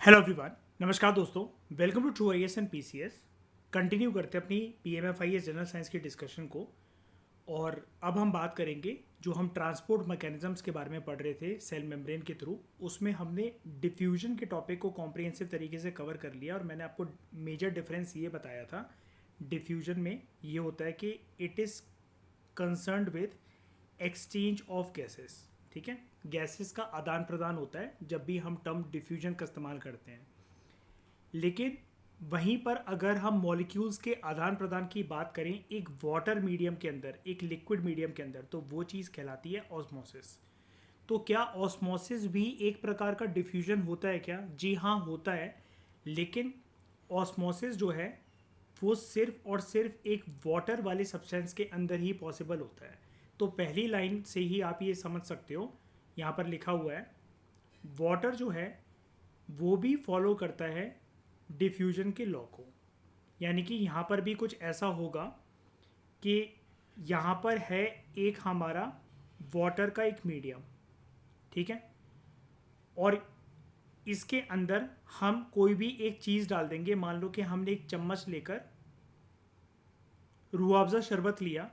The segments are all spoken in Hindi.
Hello everyone. नमस्कार दोस्तों, welcome to true I S and P C S. Continue करते हैं अपनी P M F I S general science की डिस्कशन को। और अब हम बात करेंगे जो हम ट्रांसपोर्ट मैकेनिज्म्स के बारे में पढ़ रहे थे सेल मेम्ब्रेन के थ्रू। उसमें हमने डिफ्यूजन के टॉपिक को कॉम्प्रिहेंसिव तरीके से कवर कर लिया और मैंने आपको मेजर डिफरेंस ये बताया था। डिफ्यूजन में ये होता है कि it is concerned with exchange of gases. ठीक है, गैसेस का आदान प्रदान होता है जब भी हम टर्म डिफ्यूजन का इस्तेमाल करते हैं। लेकिन वहीं पर अगर हम मॉलिक्यूल्स के आदान प्रदान की बात करें एक वाटर मीडियम के अंदर, एक लिक्विड मीडियम के अंदर, तो वो चीज़ कहलाती है ऑस्मोसिस। तो क्या ऑस्मोसिस भी एक प्रकार का डिफ्यूजन होता है क्या? जी हाँ, होता है। लेकिन ऑस्मोसिस जो है वो सिर्फ और सिर्फ एक वाटर वाले सब्सटेंस के अंदर ही पॉसिबल होता है। तो पहली लाइन से ही आप ये समझ सकते हो, यहाँ पर लिखा हुआ है वाटर जो है वो भी फॉलो करता है डिफ्यूजन के लॉ को। यानी कि यहाँ पर भी कुछ ऐसा होगा कि यहाँ पर है एक हमारा वाटर का एक मीडियम, ठीक है, और इसके अंदर हम कोई भी एक चीज़ डाल देंगे। मान लो कि हमने एक चम्मच लेकर रूह अफ़ज़ा शरबत लिया,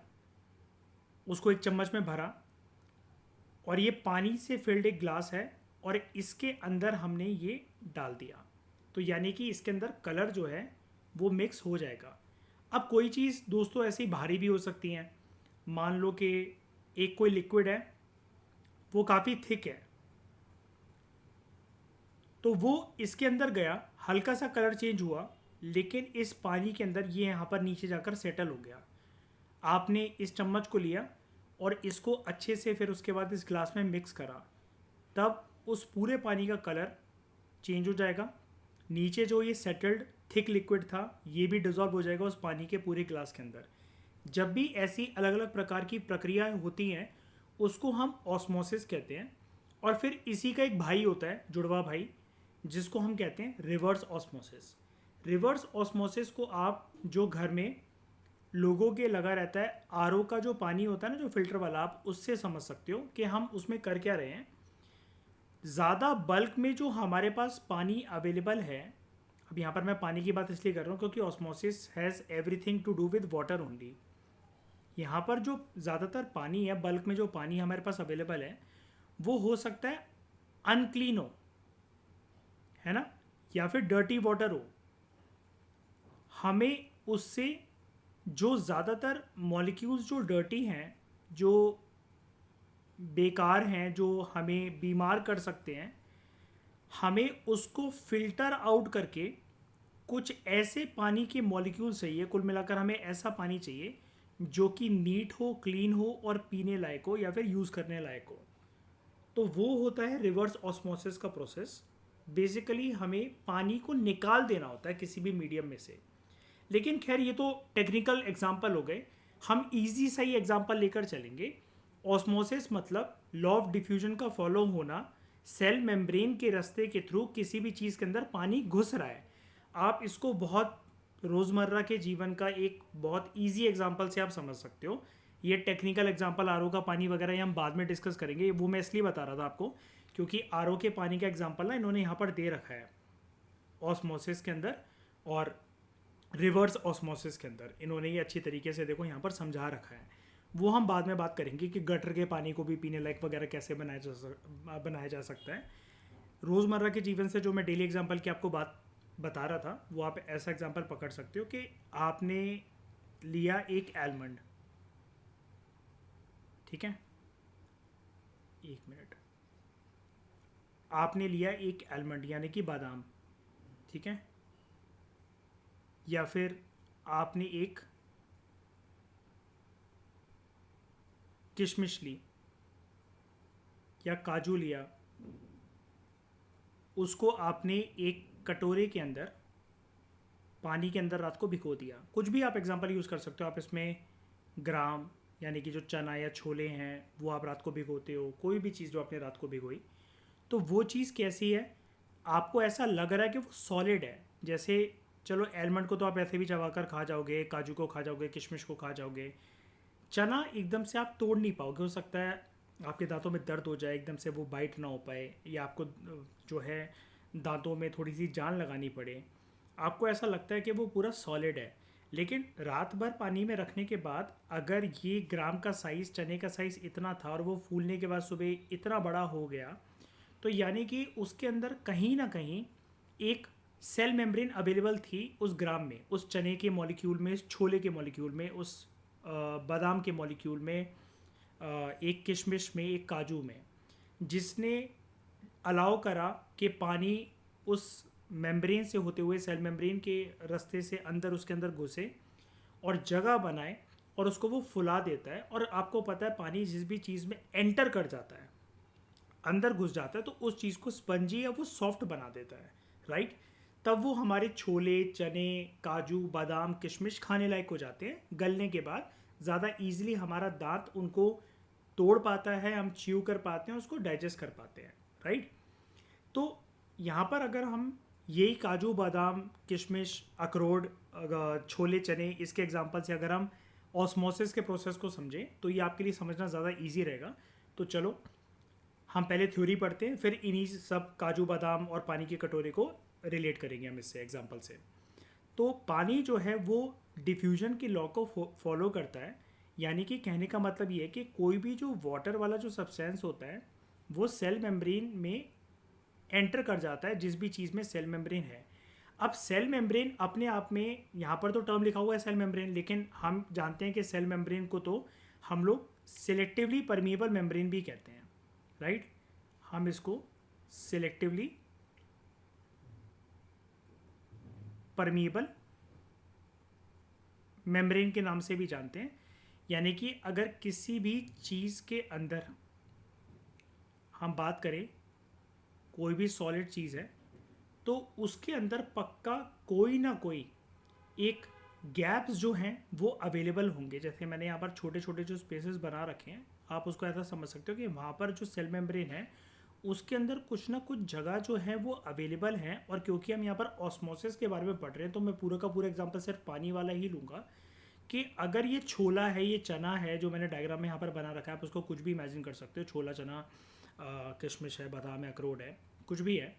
उसको एक चम्मच में भरा और ये पानी से फिल्ड एक ग्लास है और इसके अंदर हमने ये डाल दिया। तो यानी कि इसके अंदर कलर जो है वो मिक्स हो जाएगा। अब कोई चीज़ दोस्तों ऐसी भारी भी हो सकती हैं। मान लो कि एक कोई लिक्विड है, वो काफ़ी थिक है, तो वो इसके अंदर गया, हल्का सा कलर चेंज हुआ, लेकिन इस पानी के अंदर ये यहाँ पर नीचे जाकर सेटल हो गया। आपने इस चम्मच को लिया और इसको अच्छे से फिर उसके बाद इस ग्लास में मिक्स करा, तब उस पूरे पानी का कलर चेंज हो जाएगा। नीचे जो ये सेटल्ड थिक लिक्विड था ये भी डिजॉल्व हो जाएगा उस पानी के पूरे ग्लास के अंदर। जब भी ऐसी अलग अलग प्रकार की प्रक्रियाएं होती हैं उसको हम ऑस्मोसिस कहते हैं। और फिर इसी का एक भाई होता है, जुड़वा भाई, जिसको हम कहते हैं रिवर्स ऑस्मोसिस। रिवर्स ऑस्मोसिस को आप जो घर में लोगों के लगा रहता है आरओ का जो पानी होता है ना, जो फिल्टर वाला, आप उससे समझ सकते हो कि हम उसमें कर क्या रहे हैं। ज़्यादा बल्क में जो हमारे पास पानी अवेलेबल है, अब यहाँ पर मैं पानी की बात इसलिए कर रहा हूँ क्योंकि osmosis has everything to do with water only. यहाँ पर जो ज़्यादातर पानी है, बल्क में जो पानी हमारे पास अवेलेबल है, वो हो सकता है अनक्लीन हो, है ना, या फिर डर्टी वाटर हो। हमें उससे जो ज़्यादातर मॉलिक्यूल्स जो डर्टी हैं, जो बेकार हैं, जो हमें बीमार कर सकते हैं, हमें उसको फ़िल्टर आउट करके कुछ ऐसे पानी के मॉलिक्यूल चाहिए। कुल मिलाकर हमें ऐसा पानी चाहिए जो कि नीट हो, क्लीन हो और पीने लायक हो या फिर यूज़ करने लायक हो। तो वो होता है रिवर्स ऑस्मोसिस का प्रोसेस। बेसिकली हमें पानी को निकाल देना होता है किसी भी मीडियम में से। लेकिन खैर ये तो टेक्निकल एग्जाम्पल हो गए, हम इजी सा ही एग्जाम्पल लेकर चलेंगे। ऑस्मोसिस मतलब लॉ ऑफ डिफ्यूजन का फॉलो होना। सेल मेम्ब्रेन के रास्ते के थ्रू किसी भी चीज़ के अंदर पानी घुस रहा है। आप इसको बहुत रोज़मर्रा के जीवन का एक बहुत इजी एग्जाम्पल से आप समझ सकते हो। ये टेक्निकल एग्जाम्पल आरओ का पानी वगैरह ये हम बाद में डिस्कस करेंगे। वो मैं इसलिए बता रहा था आपको क्योंकि आरओ के पानी का एग्जाम्पल ना इन्होंने यहाँ पर दे रखा है ऑस्मोसिस के अंदर, और रिवर्स ऑस्मोसिस के अंदर इन्होंने ये अच्छी तरीके से देखो यहाँ पर समझा रखा है। वो हम बाद में बात करेंगे कि गटर के पानी को भी पीने लायक वगैरह कैसे बनाया जा सकता है। रोज़मर्रा के जीवन से जो मैं डेली एग्जांपल की आपको बात बता रहा था, वो आप ऐसा एग्जांपल पकड़ सकते हो कि आपने लिया एक एलमंड, ठीक है, एक मिनट, आपने लिया एक एलमंड यानी कि बादाम, ठीक है, या फिर आपने एक किशमिश ली या काजू लिया, उसको आपने एक कटोरे के अंदर पानी के अंदर रात को भिगो दिया। कुछ भी आप एग्जांपल यूज़ कर सकते हो। आप इसमें ग्राम यानी कि जो चना या छोले हैं वो आप रात को भिगोते हो, कोई भी चीज़ जो आपने रात को भिगोई, तो वो चीज़ कैसी है, आपको ऐसा लग रहा है कि वो सॉलिड है। जैसे चलो एलमंड को तो आप ऐसे भी चबाकर खा जाओगे, काजू को खा जाओगे, किशमिश को खा जाओगे, चना एकदम से आप तोड़ नहीं पाओगे। हो सकता है आपके दांतों में दर्द हो जाए, एकदम से वो बाइट ना हो पाए, या आपको जो है दांतों में थोड़ी सी जान लगानी पड़े, आपको ऐसा लगता है कि वो पूरा सॉलिड है, लेकिन रात भर पानी में रखने के बाद अगर ये ग्राम का साइज़, चने का साइज़ इतना था और वो फूलने के बाद सुबह इतना बड़ा हो गया, तो यानी कि उसके अंदर कहीं ना कहीं एक सेल मेम्ब्रेन अवेलेबल थी उस ग्राम में, उस चने के मॉलिक्यूल में, उस छोले के मॉलिक्यूल में, उस बादाम के मॉलिक्यूल में, एक किशमिश में, एक काजू में, जिसने अलाउ करा कि पानी उस मेम्ब्रेन से होते हुए सेल मेम्ब्रेन के रास्ते से अंदर उसके अंदर घुसे और जगह बनाए और उसको वो फुला देता है। और आपको पता है पानी जिस भी चीज़ में एंटर कर जाता है, अंदर घुस जाता है, तो उस चीज़ को स्पंजी या वो सॉफ्ट बना देता है, राइट। तब वो हमारे छोले, चने, काजू, बादाम, किशमिश खाने लायक हो जाते हैं। गलने के बाद ज़्यादा ईजिली हमारा दांत उनको तोड़ पाता है, हम च्यू कर पाते हैं, उसको डाइजेस्ट कर पाते हैं, राइट। तो यहाँ पर अगर हम यही काजू, बादाम, किशमिश, अखरोट, छोले, चने, इसके एग्जांपल से अगर हम ऑस्मोसिस के प्रोसेस को समझें तो ये आपके लिए समझना ज़्यादा इजी रहेगा। तो चलो हम पहले थ्योरी पढ़ते हैं, फिर इन्हीं सब काजू, बादाम और पानी की कटोरे को रिलेट करेंगे हम इससे एग्जांपल से। तो पानी जो है वो डिफ्यूजन की लॉ को फॉलो करता है, यानी कि कहने का मतलब ये है कि कोई भी जो वाटर वाला जो सब्सटेंस होता है वो सेल मेम्ब्रेन में एंटर कर जाता है, जिस भी चीज़ में सेल मेम्ब्रेन है। अब सेल मेम्ब्रेन अपने आप में, यहाँ पर तो टर्म लिखा हुआ है सेल मेम्ब्रेन, लेकिन हम जानते हैं कि सेल मेम्ब्रेन को तो हम लोग सिलेक्टिवली परमिएबल मेम्ब्रेन भी कहते हैं, राइट। हम इसको सिलेक्टिवली परमिएबल मेम्ब्रेन के नाम से भी जानते हैं। यानी कि अगर किसी भी चीज़ के अंदर हम बात करें, कोई भी सॉलिड चीज़ है, तो उसके अंदर पक्का कोई ना कोई एक गैप्स जो हैं वो अवेलेबल होंगे। जैसे मैंने यहाँ पर छोटे छोटे जो स्पेसेस बना रखे हैं, आप उसको ऐसा समझ सकते हो कि वहाँ पर जो सेल मेम्ब्रेन है उसके अंदर कुछ ना कुछ जगह जो है वो अवेलेबल हैं। और क्योंकि हम यहाँ पर ऑस्मोसिस के बारे में पढ़ रहे हैं तो मैं पूरा का पूरा एग्जांपल सिर्फ पानी वाला ही लूँगा कि अगर ये छोला है, ये चना है, जो मैंने डायग्राम में यहाँ पर बना रखा है, आप उसको कुछ भी इमेजिन कर सकते हो, छोला, चना, किशमिश है, बादाम है, अखरोट है, कुछ भी है।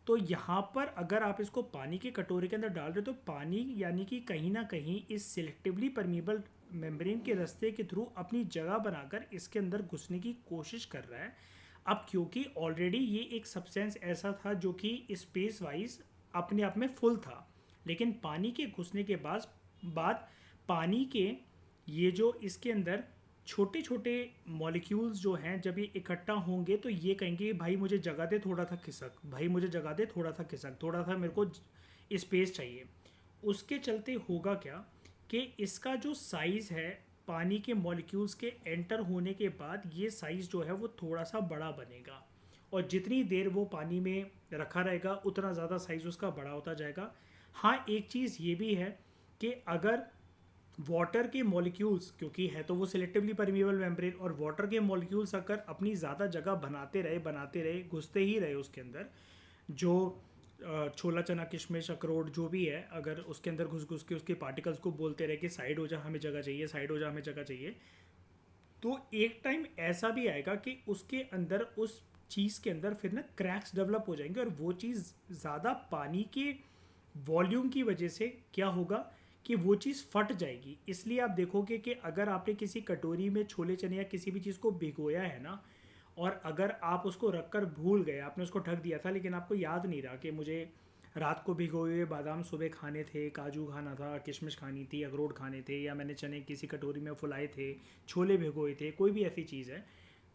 तो यहाँ पर अगर आप इसको पानी के कटोरे के अंदर डाल रहे हो तो पानी यानी कि कहीं ना कहीं इस सिलेक्टिवली परमिएबल मेम्ब्रेन के रास्ते के थ्रू अपनी जगह बनाकर इसके अंदर घुसने की कोशिश कर रहा है। अब क्योंकि ऑलरेडी ये एक सब्सटेंस ऐसा था जो कि स्पेस वाइज अपने आप में फुल था, लेकिन पानी के घुसने के बाद पानी के ये जो इसके अंदर छोटे छोटे मॉलिक्यूल्स जो हैं जब ये इकट्ठा होंगे तो ये कहेंगे भाई मुझे जगह दे थोड़ा सा खिसक, भाई मुझे जगह दे थोड़ा सा खिसक, थोड़ा सा मेरे को स्पेस चाहिए। उसके चलते होगा क्या कि इसका जो साइज़ है पानी के मॉलिक्यूल्स के एंटर होने के बाद ये साइज़ जो है वो थोड़ा सा बड़ा बनेगा, और जितनी देर वो पानी में रखा रहेगा उतना ज़्यादा साइज़ उसका बड़ा होता जाएगा। हाँ, एक चीज़ ये भी है कि अगर वाटर के मॉलिक्यूल्स, क्योंकि है तो वो सिलेक्टिवली परमिएबल मेम्ब्रेन, और वाटर के मॉलिक्यूल्स अगर अपनी ज़्यादा जगह बनाते रहे घुसते ही रहे उसके अंदर, जो छोला, चना, किशमिश, अखरोट जो भी है, अगर उसके अंदर घुस घुस के उसके पार्टिकल्स को बोलते रहे कि साइड हो जा हमें जगह चाहिए, साइड हो जा हमें जगह चाहिए, तो एक टाइम ऐसा भी आएगा कि उसके अंदर, उस चीज़ के अंदर फिर ना क्रैक्स डेवलप हो जाएंगे, और वो चीज़ ज़्यादा पानी के वॉल्यूम की वजह से क्या होगा कि वो चीज़ फट जाएगी। इसलिए आप देखोगे कि अगर आपने किसी कटोरी में छोले, चने या किसी भी चीज़ को भिगोया है ना, और अगर आप उसको रख कर भूल गए, आपने उसको ढक दिया था लेकिन आपको याद नहीं रहा कि मुझे रात को भिगोए हुए बादाम सुबह खाने थे, काजू खाना था, किशमिश खानी थी, अखरोट खाने थे, या मैंने चने किसी कटोरी में फुलाए थे, छोले भिगोए थे, कोई भी ऐसी चीज़ है,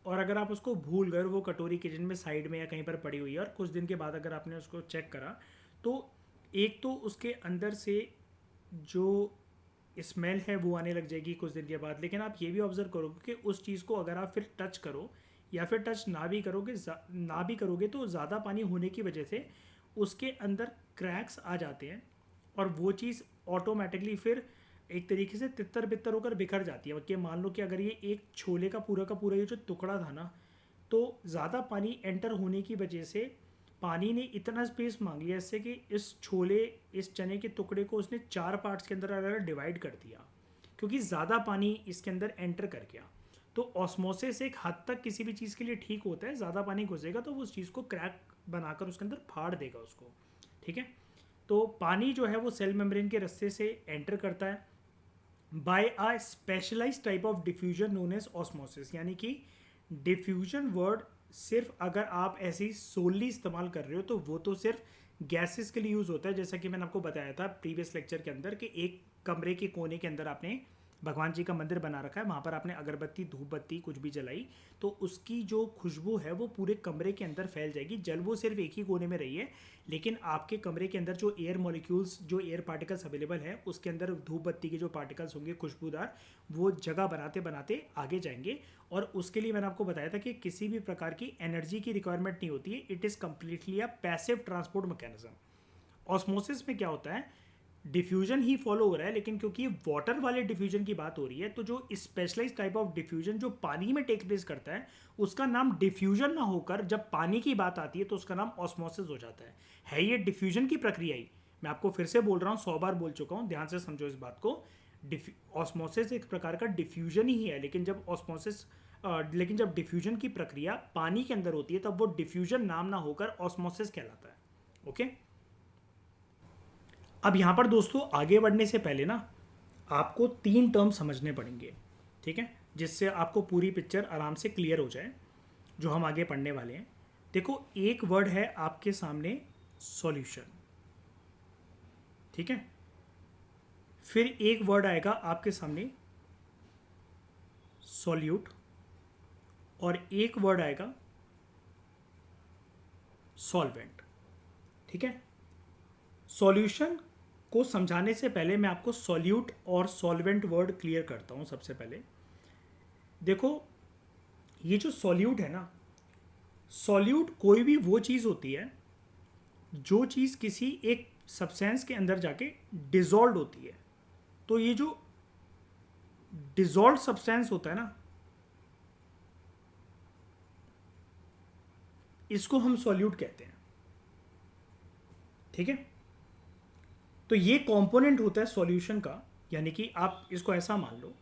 और अगर आप उसको भूल गए, वो कटोरी किचन में साइड में या कहीं पर पड़ी हुई है, और कुछ दिन के बाद अगर आपने उसको चेक करा तो एक तो उसके अंदर से जो स्मेल है वो आने लग जाएगी कुछ दिन के बाद। लेकिन आप ये भी ऑब्जर्व करोगे कि उस चीज़ को अगर आप फिर टच करो या फिर टच ना भी करोगे तो ज़्यादा पानी होने की वजह से उसके अंदर क्रैक्स आ जाते हैं, और वो चीज़ ऑटोमेटिकली फिर एक तरीके से तितर बितर होकर बिखर जाती है। कि मान लो कि अगर ये एक छोले का पूरा ये जो टुकड़ा था ना, तो ज़्यादा पानी एंटर होने की वजह से पानी ने इतना स्पेस मांग लिया इससे कि इस चने के टुकड़े को उसने 4 पार्ट्स के अंदर अगर डिवाइड कर दिया, क्योंकि ज़्यादा पानी इसके अंदर एंटर कर गया। तो ऑस्मोसिस एक हद तक किसी भी चीज़ के लिए ठीक होता है, ज़्यादा पानी घुसेगा तो वो उस चीज़ को क्रैक बनाकर उसके अंदर फाड़ देगा उसको, ठीक है। तो पानी जो है वो सेल मेम्ब्रेन के रास्ते से एंटर करता है by a specialised type of diffusion known as osmosis. यानी कि डिफ्यूजन वर्ड सिर्फ अगर आप ऐसे ही सोली इस्तेमाल कर रहे हो तो वो तो सिर्फ गैसेस के लिए यूज़ होता है। जैसा कि मैंने आपको बताया था प्रीवियस लेक्चर के अंदर कि एक कमरे के कोने के अंदर आपने भगवान जी का मंदिर बना रखा है, वहाँ पर आपने अगरबत्ती धूप बत्ती कुछ भी जलाई तो उसकी जो खुशबू है वो पूरे कमरे के अंदर फैल जाएगी। जल वो सिर्फ एक ही कोने में रही है, लेकिन आपके कमरे के अंदर जो एयर मॉलिक्यूल्स जो एयर पार्टिकल्स अवेलेबल है उसके अंदर धूप बत्ती के जो पार्टिकल्स होंगे खुशबूदार, वो जगह बनाते बनाते आगे जाएंगे। और उसके लिए मैंने आपको बताया था कि किसी भी प्रकार की एनर्जी की रिक्वायरमेंट नहीं होती है, it is completely a passive transport mechanism. Osmosis में क्या होता है, डिफ्यूजन ही फॉलो हो रहा है, लेकिन क्योंकि वाटर वाले डिफ्यूजन की बात हो रही है तो जो स्पेशलाइज टाइप ऑफ डिफ्यूजन जो पानी में टेक प्लेस करता है उसका नाम डिफ्यूजन ना होकर जब पानी की बात आती है तो उसका नाम ऑस्मोसिस हो जाता है ये डिफ्यूजन की प्रक्रिया ही। मैं आपको फिर से बोल रहा हूँ, 100 बार बोल चुका हूँ, ध्यान से समझो इस बात को। ऑस्मोसिस एक प्रकार का डिफ्यूजन ही है, लेकिन जब डिफ्यूजन की प्रक्रिया पानी के अंदर होती है तब वो डिफ्यूजन नाम ना होकर ऑस्मोसिस कहलाता है। ओके, अब यहाँ पर दोस्तों आगे बढ़ने से पहले ना आपको 3 टर्म समझने पड़ेंगे, ठीक है, जिससे आपको पूरी पिक्चर आराम से क्लियर हो जाए जो हम आगे पढ़ने वाले हैं। देखो, एक वर्ड है आपके सामने सॉल्यूशन, ठीक है। फिर एक वर्ड आएगा आपके सामने सॉल्यूट और एक वर्ड आएगा सॉल्वेंट, ठीक है। सॉल्यूशन को समझाने से पहले मैं आपको सॉल्यूट और सॉल्वेंट वर्ड क्लियर करता हूं। सबसे पहले देखो, ये जो सॉल्यूट है ना, सॉल्यूट कोई भी वो चीज़ होती है जो चीज़ किसी एक सब्सटेंस के अंदर जाके डिसॉल्व होती है। तो ये जो डिसॉल्व सब्सटेंस होता है ना, इसको हम सॉल्यूट कहते हैं, ठीक है। तो ये कंपोनेंट होता है सॉल्यूशन का। यानी कि आप इसको ऐसा मान लो,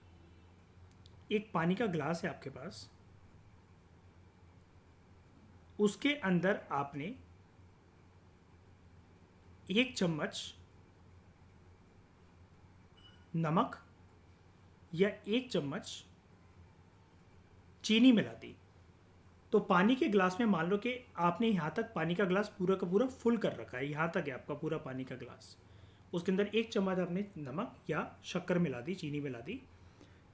एक पानी का ग्लास है आपके पास, उसके अंदर आपने 1 चम्मच नमक या 1 चम्मच चीनी मिला दी। तो पानी के ग्लास में मान लो कि आपने यहाँ तक पानी का ग्लास पूरा का पूरा फुल कर रखा है, यहाँ तक है आपका पूरा पानी का ग्लास। उसके अंदर 1 चम्मच आपने नमक या शक्कर मिला दी, चीनी मिला दी।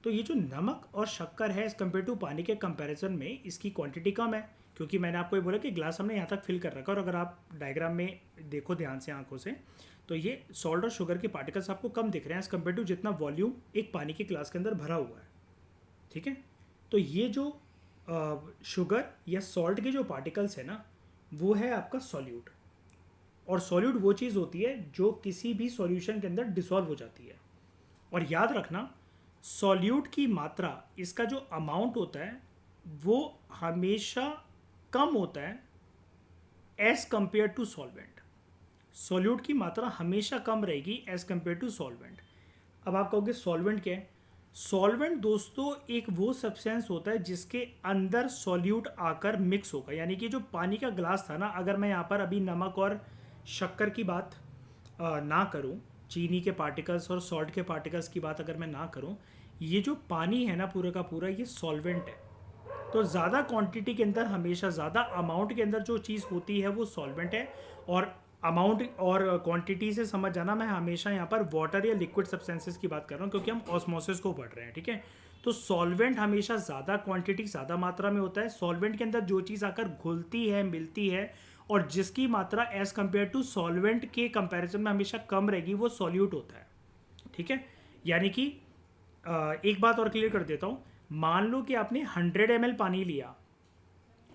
तो ये जो नमक और शक्कर है एज़ कम्पेयर टू पानी के कंपैरिजन में इसकी क्वांटिटी कम है, क्योंकि मैंने आपको ये बोला कि ग्लास हमने यहाँ तक फिल कर रखा है। और अगर आप डायग्राम में देखो ध्यान से आंखों से, तो ये सॉल्ट और शुगर के पार्टिकल्स आपको कम दिख रहे हैं एज़ कम्पेयर टू जितना वॉल्यूम एक पानी के ग्लास के अंदर भरा हुआ है, ठीक है। तो ये जो शुगर या सॉल्ट के जो पार्टिकल्स है ना, वो है आपका सॉल्यूट। और सॉल्यूट वो चीज़ होती है जो किसी भी सॉल्यूशन के अंदर डिसॉल्व हो जाती है। और याद रखना, सॉल्यूट की मात्रा, इसका जो अमाउंट होता है वो हमेशा कम होता है as compare to solvent. Solute की मात्रा हमेशा कम रहेगी एज़ कम्पेयर टू सॉल्वेंट। अब आप कहोगे सॉल्वेंट क्या है? सॉल्वेंट दोस्तों एक वो सब्सटेंस होता है जिसके अंदर सॉल्यूट आकर मिक्स होगा। यानी कि जो पानी का ग्लास था ना, अगर मैं यहाँ पर अभी नमक और शक्कर की बात ना करूँ, चीनी के पार्टिकल्स और सॉल्ट के पार्टिकल्स की बात अगर मैं ना करूँ, ये जो पानी है ना पूरा का पूरा, ये सॉल्वेंट है। तो ज़्यादा क्वांटिटी के अंदर, हमेशा ज़्यादा अमाउंट के अंदर जो चीज़ होती है वो सॉल्वेंट है। और अमाउंट और क्वांटिटी से समझ जाना, मैं हमेशा यहाँ पर वाटर या लिक्विड सब्सटेंसेस की बात कर रहा हूँ क्योंकि हम ऑस्मोसिस को पढ़ रहे हैं, ठीक है। तो सॉल्वेंट हमेशा ज़्यादा क्वांटिटी, ज़्यादा मात्रा में होता है। सॉल्वेंट के अंदर जो चीज़ आकर घुलती है, मिलती है और जिसकी मात्रा एज़ कम्पेयर टू सॉल्वेंट के कंपैरिजन में हमेशा कम रहेगी, वो सॉल्यूट होता है, ठीक है। यानी कि एक बात और क्लियर कर देता हूँ, मान लो कि आपने 100 ml पानी लिया,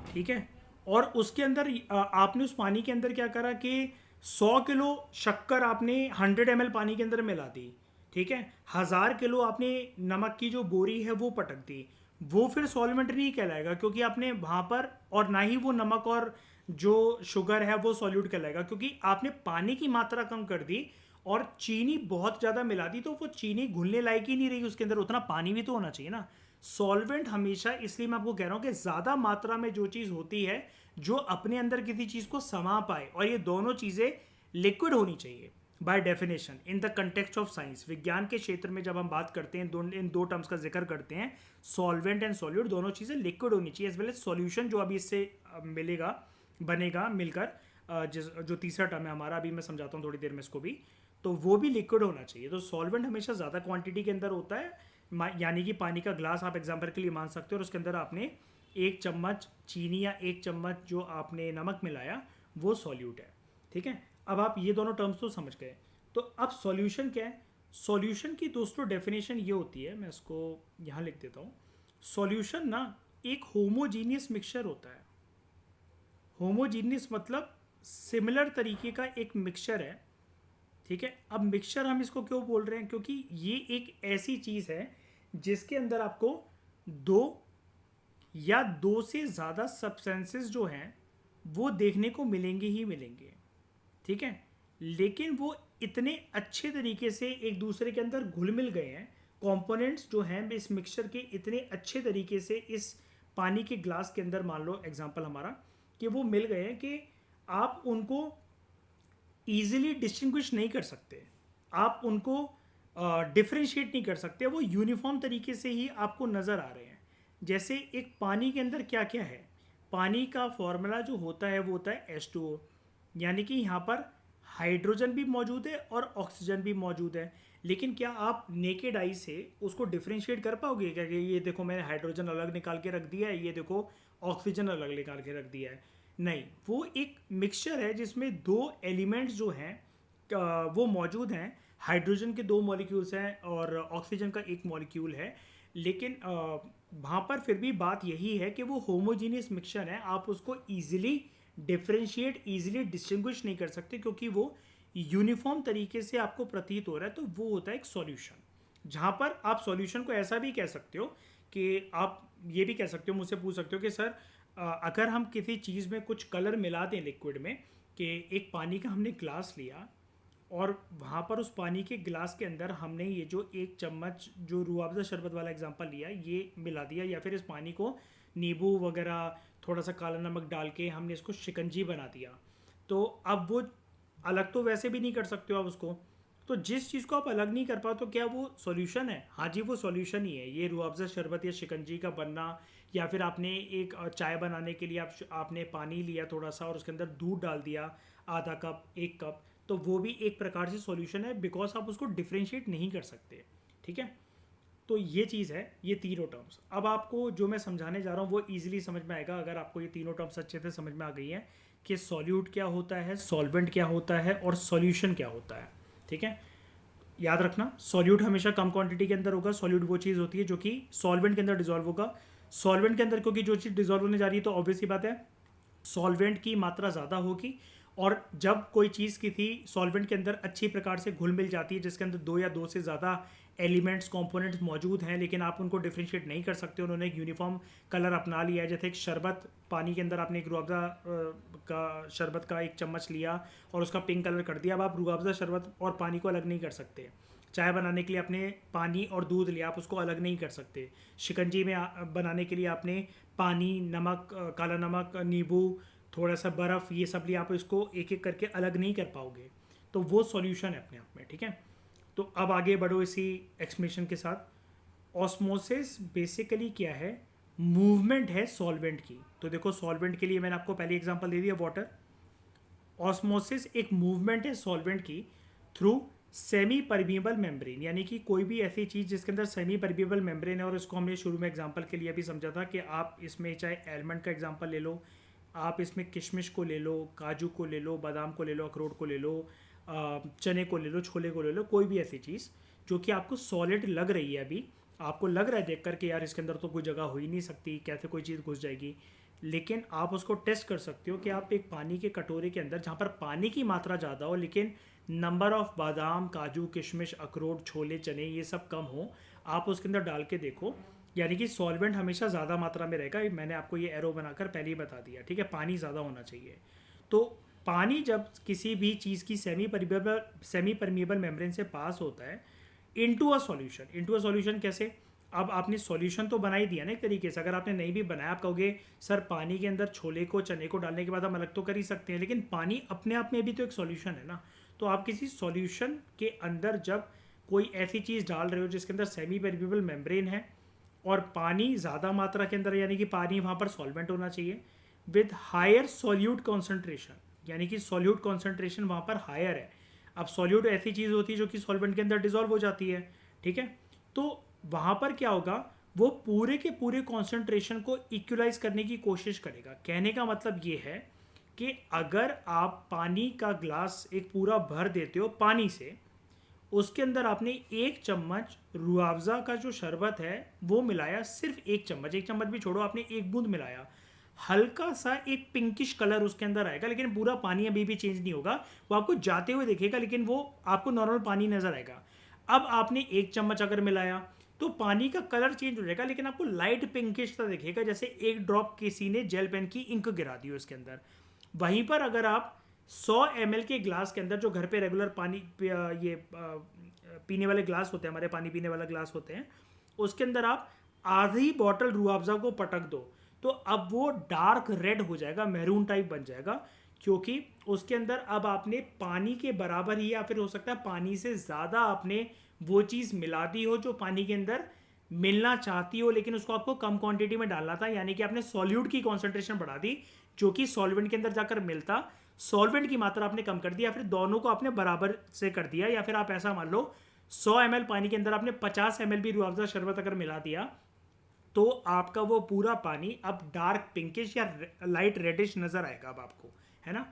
ठीक है, और उसके अंदर आपने उस पानी के अंदर क्या करा कि 100 किलो शक्कर आपने 100 ml पानी के अंदर मिला दी, ठीक है। 1000 किलो आपने नमक की जो बोरी है वो पटक दी, वो फिर सॉल्वेंट नहीं कहलाएगा क्योंकि आपने वहाँ पर, और ना ही वो नमक और जो शुगर है वो सॉल्यूट कहलाएगा क्योंकि आपने पानी की मात्रा कम कर दी और चीनी बहुत ज़्यादा मिला दी। तो वो चीनी घुलने लायक ही नहीं रही, उसके अंदर उतना पानी भी तो होना चाहिए ना। सॉल्वेंट हमेशा, इसलिए मैं आपको कह रहा हूं कि ज़्यादा मात्रा में जो चीज़ होती है जो अपने अंदर किसी चीज़ को समा पाए, और ये दोनों चीज़ें लिक्विड होनी चाहिए by definition in the context of science. विज्ञान के क्षेत्र में जब हम बात करते हैं, इन दो टर्म्स का जिक्र करते हैं, सॉल्वेंट एंड सॉल्यूट, दोनों चीज़ें लिक्विड होनी चाहिए, एज वेल एज सॉल्यूशन जो अभी इससे मिलेगा, बनेगा मिलकर, जो तीसरा टर्म है हमारा, अभी मैं समझाता हूँ थोड़ी देर में इसको भी, तो वो भी लिक्विड होना चाहिए। तो सॉल्वेंट हमेशा ज़्यादा क्वांटिटी के अंदर होता है, यानी कि पानी का ग्लास आप एग्जांपल के लिए मान सकते हो, और उसके अंदर आपने 1 चम्मच चीनी या 1 चम्मच जो आपने नमक मिलाया, वो सॉल्यूट है। ठीक है, अब आप ये दोनों टर्म्स तो समझ गए। तो अब सॉल्यूशन क्या है? सॉल्यूशन की दोस्तों डेफिनेशन ये होती है, मैं इसको यहाँ लिख देता हूँ। सॉल्यूशन ना एक होमोजीनियस मिक्सचर होता है। होमोजीनियस मतलब सिमिलर तरीके का एक मिक्सचर है। ठीक है, अब मिक्सचर हम इसको क्यों बोल रहे हैं? क्योंकि ये एक ऐसी चीज़ है जिसके अंदर आपको दो या दो से ज़्यादा सब्सटेंसेस जो हैं वो देखने को मिलेंगे ही मिलेंगे। ठीक है, लेकिन वो इतने अच्छे तरीके से एक दूसरे के अंदर घुल मिल गए हैं, कंपोनेंट्स जो हैं इस मिक्सचर के इतने अच्छे तरीके से इस पानी के ग्लास के अंदर, मान लो एग्जांपल हमारा, कि वो मिल गए हैं कि आप उनको ईजिली डिस्टिंग्विश नहीं कर सकते, आप उनको डिफ्रेंशिएट नहीं कर सकते, वो यूनिफॉर्म तरीके से ही आपको नज़र आ रहे हैं। जैसे एक पानी के अंदर क्या क्या है, पानी का फॉर्मूला जो होता है वो होता है H2O, यानी कि यहाँ पर हाइड्रोजन भी मौजूद है और ऑक्सीजन भी मौजूद है। लेकिन क्या आप नेकेड आई से उसको डिफ्रेंशिएट कर पाओगे क्या कि ये देखो मैंने हाइड्रोजन अलग निकाल के रख दिया है, ये देखो ऑक्सीजन अलग निकाल के रख दिया है? नहीं, वो एक मिक्सचर है जिसमें दो एलिमेंट्स जो हैं वो मौजूद हैं। हाइड्रोजन के 2 मॉलिक्यूल्स हैं और ऑक्सीजन का 1 मॉलिक्यूल है। लेकिन वहाँ पर फिर भी बात यही है कि वो होमोजीनियस मिक्सचर है, आप उसको ईजिली डिफ्रेंशिएट, ईजिली डिस्टिंग्विश नहीं कर सकते, क्योंकि वो यूनिफॉर्म तरीके से आपको प्रतीत हो रहा है। तो वो होता है एक सॉल्यूशन, जहाँ पर आप सॉल्यूशन को ऐसा भी कह सकते हो कि आप ये भी कह सकते हो, मुझसे पूछ सकते हो कि सर अगर हम किसी चीज़ में कुछ कलर मिला दें लिक्विड में, कि एक पानी का हमने ग्लास लिया और वहाँ पर उस पानी के ग्लास के अंदर हमने ये जो 1 चम्मच जो रूह अफ़ज़ा शरबत वाला एग्जांपल लिया, ये मिला दिया, या फिर इस पानी को नींबू वगैरह थोड़ा सा काला नमक डाल के हमने इसको शिकंजी बना दिया, तो अब वो अलग तो वैसे भी नहीं कर सकते हो आप उसको। तो जिस चीज़ को आप अलग नहीं कर पाओ, तो क्या वो सॉल्यूशन है? हाँ जी, वो सॉल्यूशन ही है। ये रूह अफ़ज़ा शरबत या शिकंजी का बनना, या फिर आपने एक चाय बनाने के लिए आपने पानी लिया थोड़ा सा और उसके अंदर दूध डाल दिया, आधा कप 1 कप, तो वो भी एक प्रकार से सॉल्यूशन है, बिकॉज आप उसको डिफ्रेंशिएट नहीं कर सकते। ठीक है, तो ये चीज़ है, ये तीनों टर्म्स। अब आपको जो मैं समझाने जा रहा हूँ वो ईजिली समझ में आएगा अगर आपको ये तीनों टर्म्स अच्छे से समझ में आ गई हैं कि सॉल्यूट क्या होता है, सॉल्वेंट क्या होता है और सॉल्यूशन क्या होता है। ठीक है, याद रखना, सॉल्यूट हमेशा कम क्वांटिटी के अंदर होगा। सॉल्यूट वो चीज़ होती है जो कि सॉल्वेंट के अंदर डिजॉल्व होगा। सॉल्वेंट के अंदर क्योंकि जो चीज़ डिजॉल्व होने जा रही है, तो ऑब्वियस सी बात है सॉल्वेंट की मात्रा ज़्यादा होगी। और जब कोई चीज़ किसी सॉल्वेंट के अंदर अच्छी प्रकार से घुल मिल जाती है, जिसके अंदर 2 या 2 से ज़्यादा एलिमेंट्स, कंपोनेंट्स मौजूद हैं, लेकिन आप उनको डिफ्रेंशिएट नहीं कर सकते, उन्होंने एक यूनिफॉर्म कलर अपना लिया है। जैसे एक शरबत, पानी के अंदर आपने एक रूह अफ़ज़ा का शरबत का 1 चम्मच लिया और उसका पिंक कलर कर दिया। अब आप रूह अफ़ज़ा शरबत और पानी को अलग नहीं कर सकते। चाय बनाने के लिए आपने पानी और दूध लिया, आप उसको अलग नहीं कर सकते। शिकंजी में बनाने के लिए आपने पानी, नमक, काला नमक, नींबू, थोड़ा सा बर्फ़, ये सब लिया, आप इसको एक एक करके अलग नहीं कर पाओगे। तो वो सॉल्यूशन है अपने आप में। ठीक है, तो अब आगे बढ़ो इसी एक्सप्लेनेशन के साथ। ऑस्मोसिस बेसिकली क्या है? मूवमेंट है सॉल्वेंट की। तो देखो, सॉल्वेंट के लिए मैंने आपको पहले एग्जांपल दे दिया, वाटर। ऑस्मोसिस एक मूवमेंट है सॉल्वेंट की थ्रू सेमी परमिएबल मेम्ब्रेन, यानी कि कोई भी ऐसी चीज़ जिसके अंदर सेमी परमिएबल मेम्ब्रेन है। और इसको हमने शुरू में एग्जांपल के लिए भी समझा था कि आप इसमें चाहे एलमंड का एग्जांपल ले लो, आप इसमें किशमिश को ले लो, काजू को ले लो, बादाम को ले लो, अखरोट को ले लो, चने को ले लो, छोले को ले लो, कोई भी ऐसी चीज़ जो कि आपको सॉलिड लग रही है, अभी आपको लग रहा है देख कर के यार इसके अंदर तो कोई जगह हो ही नहीं सकती, कैसे कोई चीज़ घुस जाएगी। लेकिन आप उसको टेस्ट कर सकते हो कि आप एक पानी के कटोरे के अंदर, जहाँ पर पानी की मात्रा ज़्यादा हो लेकिन नंबर ऑफ बादाम, काजू, किशमिश, अखरोट, छोले, चने ये सब कम हो, आप उसके अंदर डाल के देखो, यानी कि सॉल्वेंट हमेशा ज़्यादा मात्रा में रहेगा। मैंने आपको ये एरो बनाकर पहले ही बता दिया। ठीक है, पानी ज़्यादा होना चाहिए। तो पानी जब किसी भी चीज़ की सेमी परमिएबल मेम्ब्रेन से पास होता है इनटू अ सॉल्यूशन कैसे? अब आपने सॉल्यूशन तो बना ही दिया ना एक तरीके से। अगर आपने नहीं भी बनाया, आप कहोगे सर पानी के अंदर छोले को चने को डालने के बाद हम अलग तो कर ही सकते हैं, लेकिन पानी अपने आप में भी तो एक सॉल्यूशन है ना। तो आप किसी सॉल्यूशन के अंदर जब कोई ऐसी चीज़ डाल रहे हो जिसके अंदर सेमी परमेबल मेम्ब्रेन है और पानी ज़्यादा मात्रा के अंदर, यानी कि पानी वहाँ पर सॉल्वेंट होना चाहिए विद हायर सॉल्यूट कॉन्सेंट्रेशन, यानी कि सॉल्यूट कॉन्सेंट्रेशन वहाँ पर हायर है। अब सॉल्यूट ऐसी चीज़ होती है जो कि सॉल्वेंट के अंदर डिजॉल्व हो जाती है, ठीक है। तो वहाँ पर क्या होगा, वो पूरे के पूरे कॉन्सेंट्रेशन को इक्वलाइज करने की कोशिश करेगा। कहने का मतलब ये है कि अगर आप पानी का ग्लास एक पूरा भर देते हो पानी से, उसके अंदर आपने एक चम्मच रूअफ़ज़ा का जो शरबत है वो मिलाया, सिर्फ एक चम्मच, एक चम्मच भी छोड़ो, आपने एक बूंद मिलाया, हल्का सा एक पिंकिश कलर उसके अंदर आएगा, लेकिन पूरा पानी अभी भी चेंज नहीं होगा, वो आपको जाते हुए दिखेगा, लेकिन वो आपको नॉर्मल पानी नजर आएगा। अब आपने एक चम्मच अगर मिलाया तो पानी का कलर चेंज हो जाएगा, लेकिन आपको लाइट पिंकिश सा दिखेगा, जैसे एक ड्रॉप किसी ने जेल पेन की इंक गिरा दी हो इसके अंदर। वहीं पर अगर आप 100 ml के ग्लास के अंदर, जो घर पे रेगुलर पानी ये पीने वाले ग्लास होते हैं, हमारे पानी पीने वाला ग्लास होते हैं, उसके अंदर आप आधी बॉटल रूअफ़ज़ा को पटक दो, तो अब वो डार्क रेड हो जाएगा, मैरून टाइप बन जाएगा, क्योंकि उसके अंदर अब आपने पानी के बराबर ही या फिर हो सकता है पानी से ज़्यादा आपने वो चीज़ मिला दी हो जो पानी के अंदर मिलना चाहती हो, लेकिन उसको आपको कम क्वांटिटी में डालना था, यानी कि आपने सॉल्यूट की कॉन्सेंट्रेशन बढ़ा दी, जो कि सॉल्वेंट के अंदर जाकर मिलता, सॉल्वेंट की मात्रा आपने कम कर दी, या फिर दोनों को आपने बराबर से कर दिया, या फिर आप ऐसा मान लो 100 ml पानी के अंदर आपने 50 ml भी रूअफ़ज़ा शरबत अगर मिला दिया, तो आपका वो पूरा पानी अब डार्क पिंकिश या लाइट रेडिश नजर आएगा अब आपको, है ना।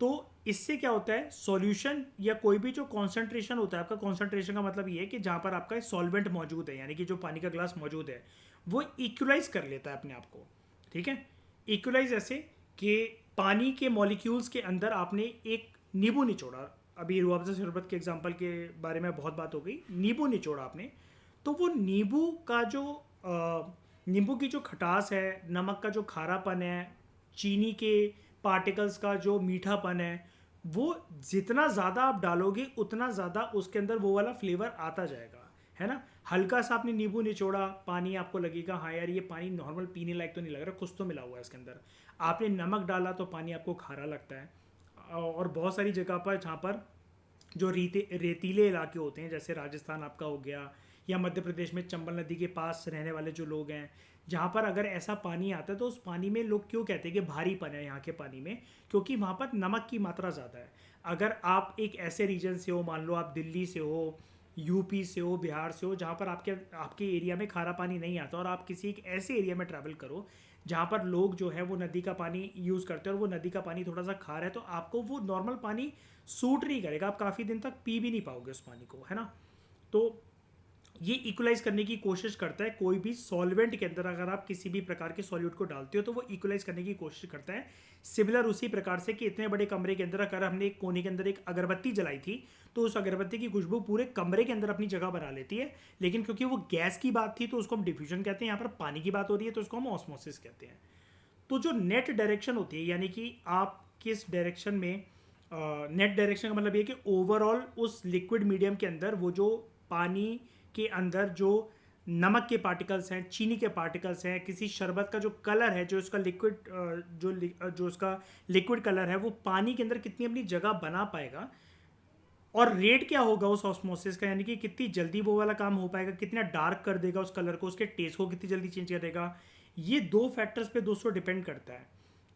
तो इससे क्या होता है, सॉल्यूशन या कोई भी जो कॉन्सेंट्रेशन होता है, आपका कॉन्सेंट्रेशन का मतलब ये है कि जहां पर आपका सॉल्वेंट मौजूद है, यानी कि जो पानी का ग्लास मौजूद है, वो इक्वलाइज कर लेता है अपने आप को, ठीक है। इक्वलाइज ऐसे कि पानी के मॉलिक्यूल्स के अंदर आपने एक नींबू निचोड़ा, अभी रूअफ़ज़ा शरबत के एग्जांपल के बारे में बहुत बात हो गई, नींबू निचोड़ा आपने, तो वो नींबू का जो नींबू की जो खटास है, नमक का जो खारापन है, चीनी के पार्टिकल्स का जो मीठापन है, वो जितना ज़्यादा आप डालोगे उतना ज़्यादा उसके अंदर वो वाला फ्लेवर आता जाएगा, है ना। हल्का सा आपने नींबू निचोड़ा, पानी आपको लगेगा हाँ यार ये पानी नॉर्मल पीने लायक तो नहीं लग रहा, कुछ तो मिला हुआ है इसके अंदर। आपने नमक डाला तो पानी आपको खारा लगता है। और बहुत सारी जगह पर जहाँ पर जो रेतीले इलाके होते हैं, जैसे राजस्थान आपका हो गया, या मध्य प्रदेश में चंबल नदी के पास रहने वाले जो लोग हैं, जहाँ पर अगर ऐसा पानी आता है तो उस पानी में लोग क्यों कहते हैं कि भारीपन है यहाँ के पानी में, क्योंकि वहाँ पर नमक की मात्रा ज़्यादा है। अगर आप एक ऐसे रीजन से हो, मान लो आप दिल्ली से हो, यूपी से हो, बिहार से हो, जहाँ पर आपके आपके एरिया में खारा पानी नहीं आता, और आप किसी एक ऐसे एरिया में ट्रैवल करो जहाँ पर लोग जो है वो नदी का पानी यूज़ करते हैं, और वो नदी का पानी थोड़ा सा खारा है, तो आपको वो नॉर्मल पानी सूट नहीं करेगा, आप काफ़ी दिन तक पी भी नहीं पाओगे उस पानी को, है ना। तो ये इक्वलाइज करने की कोशिश करता है, कोई भी सॉल्वेंट के अंदर अगर आप किसी भी प्रकार के सॉल्यूट को डालते हो तो वो इक्वलाइज करने की कोशिश करता है। सिमिलर उसी प्रकार से कि इतने बड़े कमरे के अंदर अगर हमने एक कोने के अंदर एक अगरबत्ती जलाई थी, तो उस अगरबत्ती की खुशबू पूरे कमरे के अंदर अपनी जगह बना लेती है, लेकिन क्योंकि वो गैस की बात थी तो उसको हम डिफ्यूजन कहते हैं, यहाँ पर पानी की बात हो रही है तो उसको हम ऑस्मोसिस कहते हैं। तो जो नेट डायरेक्शन होती है, यानी कि आप किस डायरेक्शन में, नेट डायरेक्शन का मतलब ये कि ओवरऑल उस लिक्विड मीडियम के अंदर वो जो पानी के अंदर जो नमक के पार्टिकल्स हैं, चीनी के पार्टिकल्स हैं, किसी शरबत का जो कलर है, जो इसका लिक्विड जो उसका लिक्विड कलर है, वो पानी के अंदर कितनी अपनी जगह बना पाएगा, और रेट क्या होगा उस ऑस्मोसिस का, यानी कि कितनी जल्दी वो वाला काम हो पाएगा, कितना डार्क कर देगा उस कलर को, उसके टेस्ट को कितनी जल्दी चेंज करेगा। ये दो फैक्टर्स पे दोस्तों डिपेंड करता है।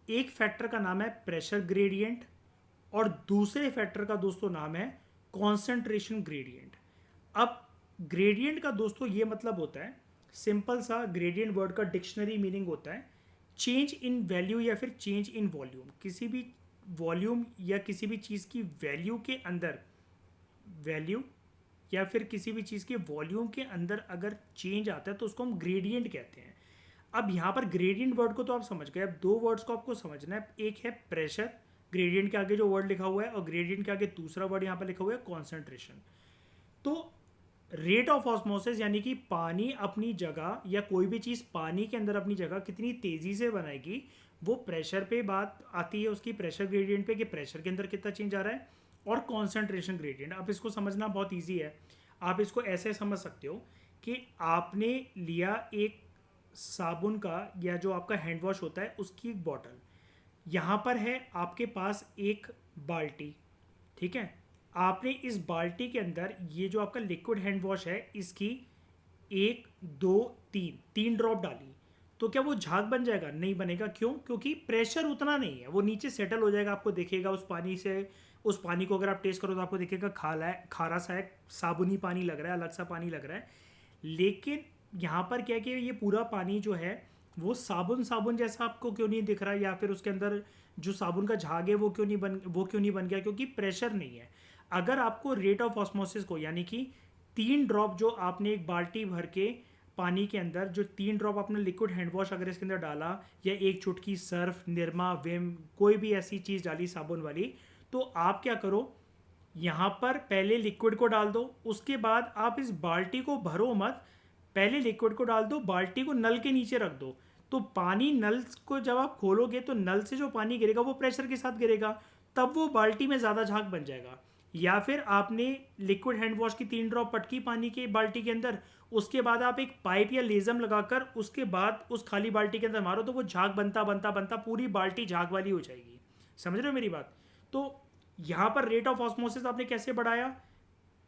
एक फैक्टर का नाम है प्रेशर ग्रेडियंट, और दूसरे फैक्टर का दोस्तों नाम है कॉन्सेंट्रेशन ग्रेडियंट। अब ग्रेडियंट का दोस्तों ये मतलब होता है, सिंपल सा ग्रेडियंट वर्ड का डिक्शनरी मीनिंग होता है चेंज इन वैल्यू या फिर चेंज इन वॉल्यूम। किसी भी वॉल्यूम या किसी भी चीज़ की वैल्यू के अंदर, वैल्यू या फिर किसी भी चीज़ के वॉल्यूम के अंदर अगर चेंज आता है तो उसको हम ग्रेडियंट कहते हैं। अब यहाँ पर ग्रेडियंट वर्ड को तो आप समझ गए, अब दो वर्ड्स को आपको समझना है। एक है प्रेशर, ग्रेडियंट के आगे जो वर्ड लिखा हुआ है, और ग्रेडियंट के आगे दूसरा वर्ड यहाँ पर लिखा हुआ है कॉन्सेंट्रेशन। तो रेट ऑफ ऑस्मोसिस, यानी कि पानी अपनी जगह या कोई भी चीज़ पानी के अंदर अपनी जगह कितनी तेज़ी से बनाएगी, वो प्रेशर पे बात आती है उसकी, प्रेशर ग्रेडियंट पे, कि प्रेशर के अंदर कितना चेंज आ रहा है, और कॉन्सेंट्रेशन ग्रेडियंट। अब इसको समझना बहुत ईजी है, आप इसको ऐसे समझ सकते हो कि आपने लिया एक साबुन का या जो आपका हैंड वॉश होता है उसकी एक बॉटल, यहाँ पर है आपके पास एक बाल्टी, ठीक है। आपने इस बाल्टी के अंदर ये जो आपका लिक्विड हैंड वॉश है इसकी एक दो तीन तीन ड्रॉप डाली, तो क्या वो झाग बन जाएगा? नहीं बनेगा। क्यों? क्योंकि प्रेशर उतना नहीं है, वो नीचे सेटल हो जाएगा। आपको दिखेगा उस पानी से, उस पानी को अगर आप टेस्ट करो तो आपको दिखेगा खाला है, खारा सा है, साबुनी पानी लग रहा है, अलग सा पानी लग रहा है। लेकिन यहाँ पर क्या है कि ये पूरा पानी जो है वो साबुन साबुन जैसा आपको क्यों नहीं दिख रहा, या फिर उसके अंदर जो साबुन का झाग है वो क्यों नहीं बन गया? क्योंकि प्रेशर नहीं है। अगर आपको रेट ऑफ ऑस्मोसिस को, यानी कि 3 ड्रॉप जो आपने एक बाल्टी भर के पानी के अंदर जो 3 ड्रॉप आपने लिक्विड हैंड वॉश अगर इसके अंदर डाला, या एक चुटकी सर्फ, निरमा, विम, कोई भी ऐसी चीज़ डाली साबुन वाली, तो आप क्या करो, यहाँ पर पहले लिक्विड को डाल दो, उसके बाद आप इस बाल्टी को भरो मत, पहले लिक्विड को डाल दो, बाल्टी को नल के नीचे रख दो। तो पानी, नल को जब आप खोलोगे तो नल से जो पानी गिरेगा वो प्रेशर के साथ गिरेगा, तब वो बाल्टी में ज़्यादा झाग बन जाएगा। या फिर आपने लिक्विड हैंड वॉश की 3 ड्रॉप पटकी पानी के बाल्टी के अंदर, उसके बाद आप एक पाइप या लेजम लगाकर उसके बाद उस खाली बाल्टी के अंदर मारो, तो वो झाग बनता बनता बनता पूरी बाल्टी झाग वाली हो जाएगी। समझ रहे हो मेरी बात? तो यहाँ पर रेट ऑफ ऑस्मोसिस आपने कैसे बढ़ाया?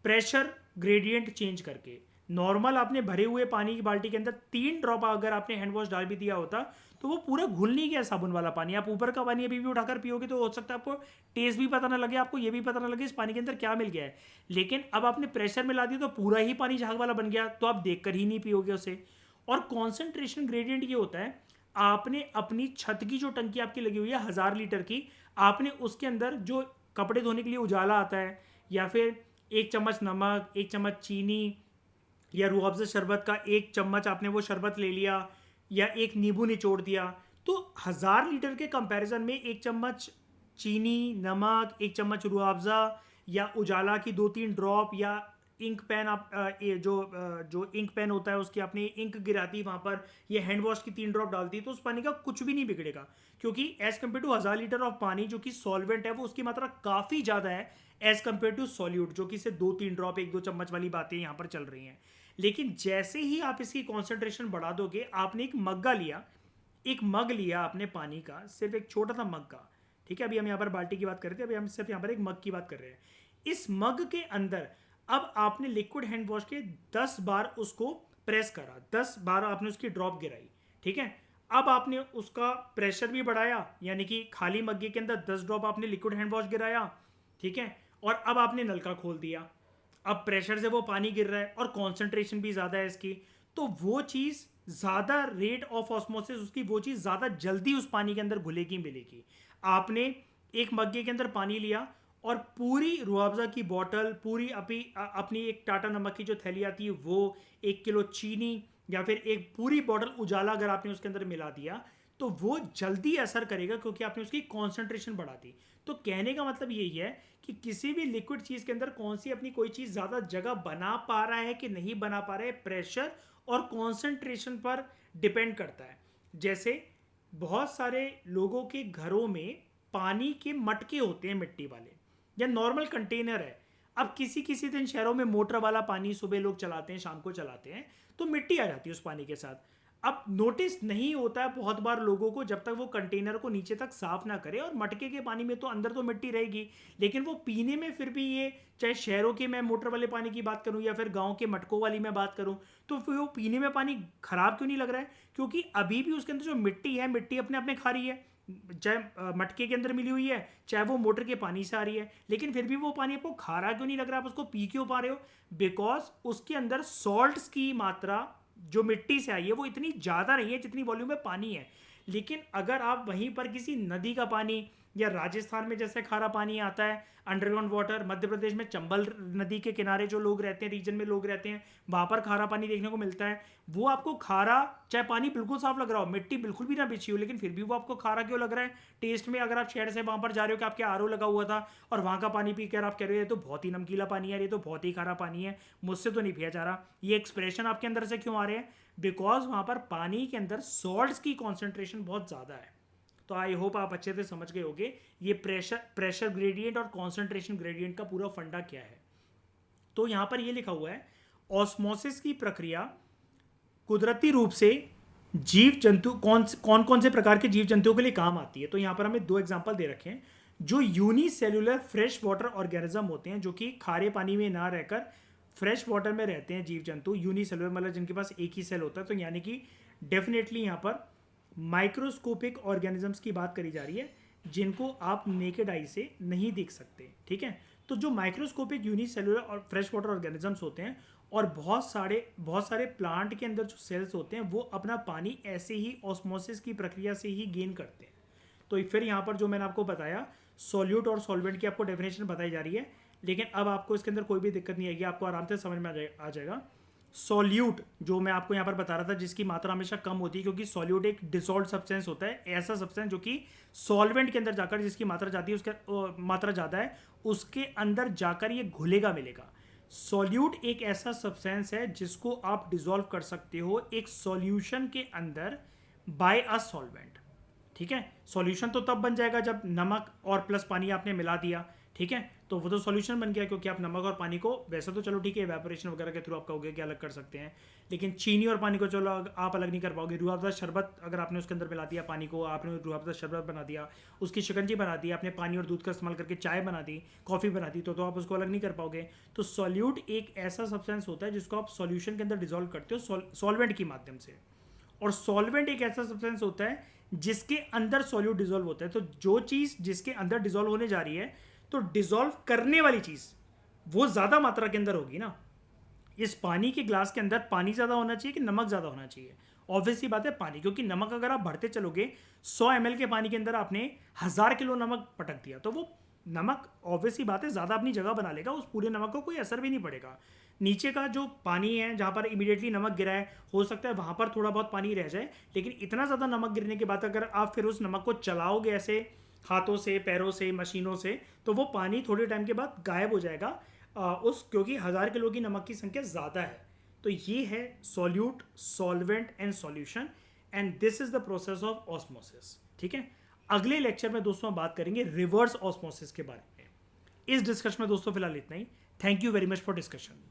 प्रेशर ग्रेडियंट चेंज करके। नॉर्मल आपने भरे हुए पानी की बाल्टी के अंदर 3 ड्रॉप अगर आपने हैंड वॉश डाल भी दिया होता तो वो पूरा घुल नहीं गया साबुन वाला पानी। आप ऊपर का पानी अभी भी उठाकर पियोगे तो हो सकता है आपको टेस्ट भी पता ना लगे, आपको ये भी पता ना लगे इस पानी के अंदर क्या मिल गया है। लेकिन अब आपने प्रेशर में ला दिया तो पूरा ही पानी झाग वाला बन गया, तो आप देखकर ही नहीं पियोगे उसे। और कॉन्सेंट्रेशन ग्रेडियंट ये होता है, आपने अपनी छत की जो टंकी आपकी लगी हुई है 1000 लीटर की, आपने उसके अंदर जो कपड़े धोने के लिए उजाला आता है, या फिर 1 चम्मच नमक, 1 चम्मच चीनी, या रूह अफ़ज़ा शरबत का 1 चम्मच आपने वो शरबत ले लिया, या एक नींबू निचोड़ दिया, तो 1000 लीटर के कंपैरिजन में 1 चम्मच चीनी, नमक, 1 चम्मच रूह अफ़ज़ा, या उजाला की 2-3 ड्रॉप, या इंक पेन, आप जो इंक पेन होता है उसकी आपने इंक गिराती वहाँ पर, ये हैंड वॉश की 3 ड्रॉप डालती, तो उस पानी का कुछ भी नहीं बिगड़ेगा। क्योंकि as compare to 1000 litre of पानी जो कि सॉल्वेंट है, वो उसकी मात्रा काफ़ी ज़्यादा है एज कम्पेयर टू सॉल्यूट, जो कि सिर्फ 2-3 ड्रॉप, 1-2 चम्मच वाली बातें यहाँ पर चल रही हैं। लेकिन जैसे ही आप इसकी कॉन्सेंट्रेशन बढ़ा दोगे, आपने एक मग्गा लिया, एक मग लिया आपने पानी का, सिर्फ एक छोटा सा मग का, ठीक है। अभी हम यहाँ पर बाल्टी की बात कर रहे थे, अभी हम सिर्फ यहाँ पर एक मग की बात कर रहे हैं। इस मग के अंदर अब आपने लिक्विड हैंड वॉश के 10 बार उसको प्रेस करा, 10 बार आपने उसकी ड्रॉप गिराई, ठीक है। अब आपने उसका प्रेशर भी बढ़ाया, यानी कि खाली मग्गे के अंदर 10 ड्रॉप आपने लिक्विड हैंड वॉश गिराया, ठीक है। और अब आपने नलका खोल दिया, अब प्रेशर से वो पानी गिर रहा है और कॉन्सेंट्रेशन भी ज़्यादा है इसकी, तो वो चीज़ ज़्यादा रेट ऑफ ऑस्मोसिस उसकी, वो चीज़ ज़्यादा जल्दी उस पानी के अंदर घुलेगी मिलेगी। आपने एक मग्गे के अंदर पानी लिया और पूरी रूह अफ़ज़ा की बोतल, पूरी अपनी एक टाटा नमक की जो थैली आती है वो, 1 किलो चीनी, या फिर एक पूरी बोतल उजाला अगर आपने उसके अंदर मिला दिया, तो वो जल्दी असर करेगा क्योंकि आपने उसकी कॉन्सेंट्रेशन बढ़ा दी। तो कहने का मतलब यही है कि किसी भी लिक्विड चीज़ के अंदर कौन सी अपनी कोई चीज़ ज़्यादा जगह बना पा रहा है कि नहीं बना पा रहा है, प्रेशर और कॉन्सेंट्रेशन पर डिपेंड करता है। जैसे बहुत सारे लोगों के घरों में पानी के मटके होते हैं मिट्टी वाले, या नॉर्मल कंटेनर है। अब किसी किसी दिन शहरों में मोटर वाला पानी सुबह लोग चलाते हैं, शाम को चलाते हैं, तो मिट्टी आ जाती है उस पानी के साथ। अब नोटिस नहीं होता है बहुत बार लोगों को, जब तक वो कंटेनर को नीचे तक साफ ना करे। और मटके के पानी में तो अंदर तो मिट्टी रहेगी, लेकिन वो पीने में फिर भी, ये चाहे शहरों के मैं मोटर वाले पानी की बात करूं या फिर गांव के मटकों वाली मैं बात करूं, तो फिर वो पीने में पानी खराब क्यों नहीं लग रहा है? क्योंकि अभी भी उसके अंदर जो मिट्टी है, मिट्टी अपने अपने खा रही है, चाहे मटके के अंदर मिली हुई है, चाहे वो मोटर के पानी से आ रही है, लेकिन फिर भी वो पानी आपको खारा क्यों नहीं लग रहा? आप उसको पी क्यों पा रहे हो? बिकॉज उसके अंदर सॉल्ट्स की मात्रा जो मिट्टी से आई है वो इतनी ज़्यादा नहीं है जितनी वॉल्यूम में पानी है। लेकिन अगर आप वहीं पर किसी नदी का पानी, या राजस्थान में जैसे खारा पानी आता है अंडरग्राउंड वाटर, मध्य प्रदेश में चंबल नदी के किनारे जो लोग रहते हैं, रीजन में लोग रहते हैं, वहाँ पर खारा पानी देखने को मिलता है। वो आपको खारा, चाहे पानी बिल्कुल साफ लग रहा हो, मिट्टी बिल्कुल भी ना बिछी हो, लेकिन फिर भी वो आपको खारा क्यों लग रहा है टेस्ट में? अगर आप शहर से वहाँ पर जा रहे हो कि आपके आरओ लगा हुआ था और वहाँ का पानी पी कर आप कह रहे हो ये तो बहुत ही नमकीला पानी है, ये तो बहुत ही खारा पानी है, मुझसे तो नहीं पिया जा रहा, ये एक्सप्रेशन आपके अंदर से क्यों आ रहे हैं? बिकॉज वहाँ पर पानी के अंदर सॉल्ट्स की कॉन्सेंट्रेशन बहुत ज़्यादा है। तो आई होप आप अच्छे से समझ गए होंगे ये प्रेशर ग्रेडियंट और कॉन्सेंट्रेशन ग्रेडियंट का पूरा फंडा क्या है। तो यहाँ पर ये लिखा हुआ है, ऑस्मोसिस की प्रक्रिया कुदरती रूप से जीव जंतु कौन कौन से प्रकार के जीव जंतुओं के लिए काम आती है। तो यहाँ पर हमें दो एग्जांपल दे रखे हैं। जो यूनिसेल्युलर फ्रेश वाटर ऑर्गेनिज्म होते हैं, जो कि खारे पानी में ना रहकर फ्रेश वाटर में रहते हैं जीव जंतु, यूनिसेल्युलर मतलब जिनके पास एक ही सेल होता है, तो यानी कि डेफिनेटली यहाँ पर माइक्रोस्कोपिक ऑर्गेनिजम्स की बात करी जा रही है, जिनको आप नेकेड आई से नहीं देख सकते। ठीक है, तो जो माइक्रोस्कोपिक यूनिसेल्युलर और फ्रेश वाटर ऑर्गेनिजम्स होते हैं, और बहुत सारे प्लांट के अंदर जो सेल्स होते हैं, वो अपना पानी ऐसे ही ऑस्मोसिस की प्रक्रिया से ही गेन करते हैं। तो फिर यहाँ पर जो मैंने आपको बताया, सॉल्यूट और सॉल्वेंट की आपको डेफिनेशन बताई जा रही है, लेकिन अब आपको इसके अंदर कोई भी दिक्कत नहीं आएगी, आपको आराम से समझ में आ जाएगा। सॉल्यूट जो मैं आपको यहाँ पर बता रहा था, जिसकी मात्रा हमेशा कम होती है, क्योंकि सॉल्यूट एक डिसॉल्व सब्सटेंस होता है, ऐसा सब्सटेंस जो कि सॉल्वेंट के अंदर जाकर, जिसकी मात्रा जाती है, उसका मात्रा ज़्यादा है, उसके अंदर जाकर ये घुलेगा मिलेगा। सॉल्यूट एक ऐसा सब्सटेंस है जिसको आप डिसॉल्व कर सकते हो एक सॉल्यूशन के अंदर बाय अ सॉल्वेंट। ठीक है, सॉल्यूशन तो तब बन जाएगा जब नमक और प्लस पानी आपने मिला दिया। ठीक है, तो वो तो सॉल्यूशन बन गया, क्योंकि आप नमक और पानी को, वैसे तो चलो ठीक है इवेपोरेशन वगैरह के थ्रू आप कहोगे कि अलग कर सकते हैं, लेकिन चीनी और पानी को चलो आप अलग नहीं कर पाओगे। रूह अफ़ज़ा शरबत अगर आपने उसके अंदर मिला दिया, पानी को आपने रूह अफ़ज़ा शरबत बना दिया, उसकी शिकंजी बना दी, आपने पानी और दूध का इस्तेमाल करके चाय बना दी, कॉफ़ी बना दी, तो आप उसको अलग नहीं कर पाओगे। तो सॉल्यूट एक ऐसा सब्सटेंस होता है जिसको आप सॉल्यूशन के अंदर डिजोल्व करते हो सॉल्वेंट के माध्यम से, और सॉल्वेंट एक ऐसा सब्सटेंस होता है जिसके अंदर सॉल्यूट डिजोल्व होता है। तो जो चीज़ जिसके अंदर डिजोल्व होने जा रही है, तो डिसॉल्व करने वाली चीज वो ज्यादा मात्रा के अंदर होगी ना। इस पानी के ग्लास के अंदर पानी ज्यादा होना चाहिए कि नमक ज्यादा होना चाहिए? ऑब्वियसली बात है पानी, क्योंकि नमक अगर आप भरते चलोगे 100 ml के पानी के अंदर आपने 1000 किलो नमक पटक दिया, तो वो नमक ऑब्वियसली बात है ज्यादा अपनी जगह बना लेगा, उस पूरे नमक को कोई असर भी नहीं पड़ेगा। नीचे का जो पानी है जहाँ पर इमीडिएटली नमक गिरा है, हो सकता है वहाँ पर थोड़ा बहुत पानी रह जाए, लेकिन इतना ज़्यादा नमक गिरने के बाद अगर आप फिर उस नमक को चलाओगे ऐसे हाथों से, पैरों से, मशीनों से, तो वो पानी थोड़े टाइम के बाद गायब हो जाएगा, क्योंकि 1000 किलो की नमक की संख्या ज़्यादा है। तो ये है solute, solvent and solution, and this is the process of osmosis. ठीक है, अगले लेक्चर में दोस्तों हम बात करेंगे रिवर्स ऑस्मोसिस के बारे में। इस डिस्कशन में दोस्तों फिलहाल इतना ही। Thank you very much for discussion.